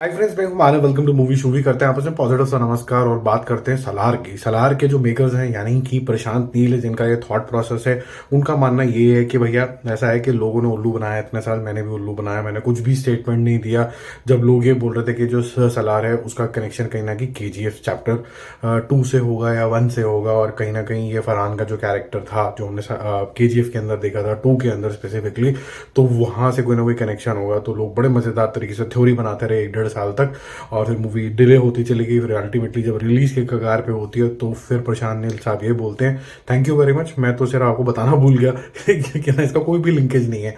हाय friends, मैं हूं Manav. Welcome to movie shoovy. करते हैं आपस में पॉजिटिव सा नमस्कार और बात करते हैं सलार की। सलार के जो मेकर्स हैं यानी कि प्रशांत नील है, जिनका ये थॉट प्रोसेस है, उनका मानना ये है कि भैया ऐसा है कि लोगों ने उल्लू बनाया इतने साल, मैंने भी उल्लू बनाया, मैंने कुछ भी स्टेटमेंट नहीं दिया जब लोग ये बोल रहे थे कि जो सलार है उसका कनेक्शन कहीं ना कहीं KGF चैप्टर 2 से होगा या 1 से होगा, और कहीं ना कहीं ये फरहान का जो कैरेक्टर था जो हमने KGF के अंदर देखा था 2 के अंदर स्पेसिफिकली, तो वहां से कोई ना कोई कनेक्शन होगा। तो लोग बड़े मजेदार तरीके से थ्योरी बनाते रहे 1-1.5 साल तक, और फिर मूवी डिले होती चली गई। फिर अल्टीमेटली जब रिलीज के कगार पे होती है तो फिर प्रशांत नील साहब ये बोलते हैं, थैंक यू वेरी मच, मैं तो सिर्फ आपको बताना भूल गया कि ना इसका कोई भी लिंकेज नहीं है।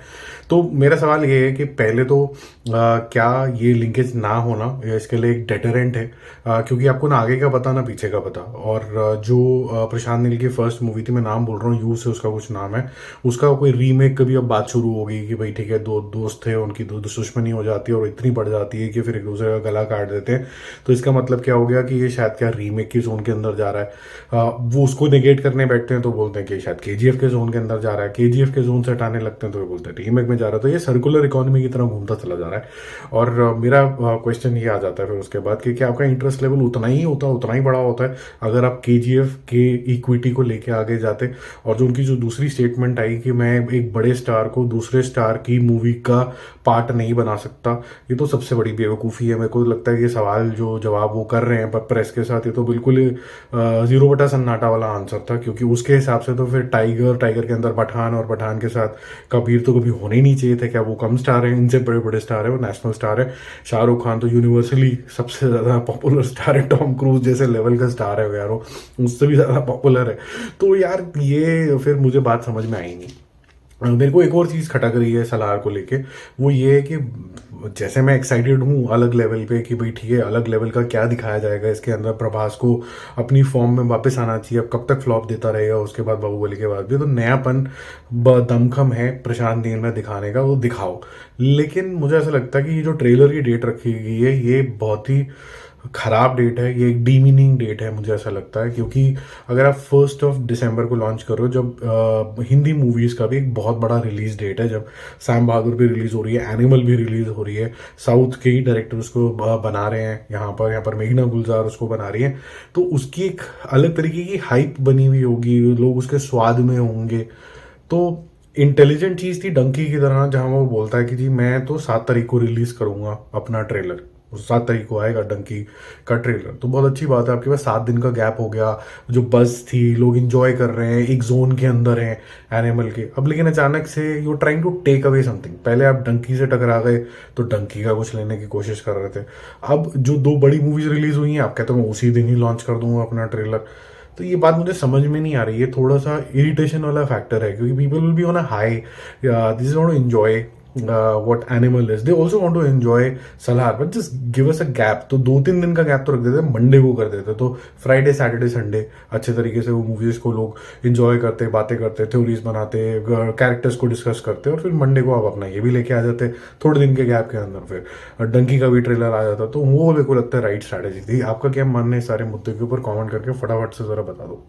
तो मेरा सवाल ये है कि पहले तो क्या ये लिंकेज ना होना या इसके लिए एक डेटरेंट है, क्योंकि आपको ना आगे का पता ना पीछे का पता। और जो प्रशांत नील की फर्स्ट मूवी थी, मैं नाम बोल रहा हूँ, यू से उसका कुछ नाम है, उसका कोई रीमेक की भी अब बात शुरू होगी कि भाई ठीक है, दो दोस्त थे, उनकी दो दुश्मनी हो जाती है और इतनी बढ़ जाती है कि फिर एक दूसरे का गला काट देते हैं। तो इसका मतलब क्या हो गया कि ये शायद क्या रीमेक की जोन के अंदर जा रहा है। वो उसको नेगेट करने बैठते हैं तो बोलते हैं कि शायद KGF के जोन के अंदर जा रहा है, KGF के जोन से हटाने लगते हैं तो ये बोलते हैं रीमेक में जा रहा है। तो ये सर्कुलर इकोनॉमी की तरह घूमता चला जा रहा है। और मेरा क्वेश्चन ये आ जाता है फिर उसके बाद कि क्या आपका इंटरेस्ट लेवल उतना ही होता है, उतना ही बड़ा होता है अगर आप KGF के इक्विटी को लेके आगे जाते। और जो उनकी जो दूसरी स्टेटमेंट आई कि मैं एक बड़े स्टार को दूसरे स्टार की मूवी का पार्ट नहीं बना सकता, ये तो सबसे बड़ी बेवकूफ़ी है। मेरे को लगता है कि सवाल जो जवाब वो कर रहे हैं प्रेस के साथ, ये तो बिल्कुल 0 बटा सन्नाटा वाला आंसर था, क्योंकि उसके हिसाब से तो फिर टाइगर टाइगर के अंदर पठान और पठान के साथ कबीर तो कभी होने ही नहीं चाहिए थे। क्या वो कम स्टार है? इनसे बड़े बड़े स्टार है, वो नेशनल स्टार है। शाहरुख खान तो यूनिवर्सली सबसे ज़्यादा पॉपुलर स्टार है, टॉम क्रूज जैसे लेवल का स्टार है वो यार, वो उससे भी ज़्यादा पॉपुलर है। तो यार ये फिर मुझे बात समझ में आई नहीं। मेरे को एक और चीज़ खटक रही है सलार को लेके, वो ये है कि जैसे मैं एक्साइटेड हूँ अलग लेवल पे कि भाई ठीक है, अलग लेवल का क्या दिखाया जाएगा इसके अंदर, प्रभास को अपनी फॉर्म में वापस आना चाहिए। अब कब तक फ्लॉप देता रहेगा उसके बाद, बाहुबली के बाद भी तो नयापन दमखम है प्रशांत नील में दिखाने का, वो दिखाओ। लेकिन मुझे ऐसा लगता है कि ये जो ट्रेलर की डेट रखी गई है ये बहुत ही खराब डेट है, ये एक डीमीनिंग डेट है मुझे ऐसा लगता है। क्योंकि अगर आप 1 दिसंबर को लॉन्च कर रहे हो, जब हिंदी मूवीज़ का भी एक बहुत बड़ा रिलीज डेट है, जब सैम बहादुर भी रिलीज हो रही है, एनिमल भी रिलीज हो रही है, साउथ के ही डायरेक्टर उसको बना रहे हैं, यहाँ पर मेघना गुलजार उसको बना रही है, तो उसकी एक अलग तरीके की हाइप बनी हुई होगी, लोग उसके स्वाद में होंगे। तो इंटेलिजेंट चीज़ थी डंकी की तरह, जहां वो बोलता है कि जी मैं तो 7 तारीख को रिलीज करूंगा अपना ट्रेलर, 7 तारीख को आएगा डंकी का ट्रेलर। तो बहुत अच्छी बात है, आपके पास 7 दिन का गैप हो गया, जो बस थी, लोग इंजॉय कर रहे हैं, एक जोन के अंदर हैं एनिमल के। अब लेकिन अचानक से you trying to take away something. पहले आप डंकी से टकरा गए तो डंकी का कुछ लेने की कोशिश कर रहे थे। अब जो 2 बड़ी मूवीज रिलीज हुई हैं, आप कहते हो मैं उसी दिन ही लॉन्च कर दूंगा अपना ट्रेलर। तो ये बात मुझे समझ में नहीं आ रही है, थोड़ा सा इरिटेशन वाला फैक्टर है, क्योंकि people will be on a high, this is want to enjoy what animal is, they also want to enjoy Salaar, but just give us a gap. तो 2-3 दिन का गैप तो रख देते, मंडे को कर देते, तो फ्राइडे सैटरडे संडे अच्छे तरीके से वो मूवीज को लोग इंजॉय करते, बातें करते, थ्योरीज बनाते, कैरेक्टर्स को डिस्कस करते, और फिर मंडे को आप अपना ये भी लेके आ जाते थोड़े दिन के गैप के अंदर, फिर डंकी का भी ट्रेलर आ जाता। तो वो मेरे को लगता है राइट स्ट्रैटेजी थी। आपका क्या मानना है इस सारे मुद्दे के ऊपर? कमेंट करके फटाफट से जरा बता दो।